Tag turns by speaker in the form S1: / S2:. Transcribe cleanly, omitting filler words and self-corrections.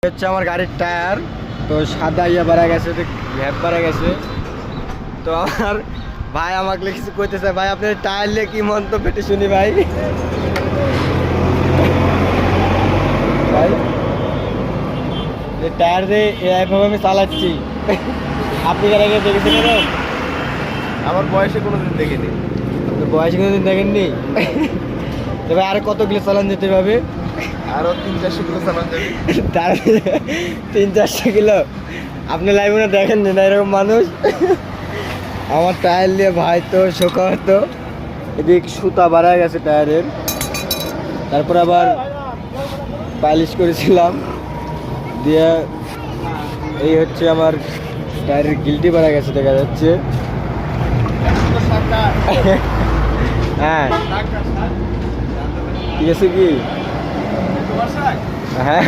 S1: হচ্ছে আমার গাড়ির টায়ার, তো সাদা ইয়ে বাড়া গেছে, ঘ্যাপ বাড়া গেছে। তো আমার ভাই আমাকে কিছু কইতেছে, ভাই আপনার টায়ার নিয়ে কি মন্তব্য পেটে শুনি ভাই। ভাই টায়ার দিয়ে এইভাবে আমি চালাচ্ছি, আপনি এর আগে দেখেছেন এরকম?
S2: আমার বয়সে কোনোদিন দেখিনি।
S1: আপনার বয়সে কোনোদিন দেখেননি? তবে আর কত কিলো চালান যেতে হবে?
S2: আরো 300-400 কিলো চালান যাবে।
S1: তার 300-400 কিলো? আপনি লাইভে দেখেন না এরকম মানুষ? আমার টায়ার নিয়ে ভাই তো শোকা হতো। এদিক সুতা বাড়া গেছে টায়ারের, তারপর আবার পালিশ করেছিলাম দিয়ে এই হচ্ছে আমার টায়ারের গিলটি বাড়া গেছে দেখা যাচ্ছে। হ্যাঁ ঠিক আছে কি? হ্যাঁ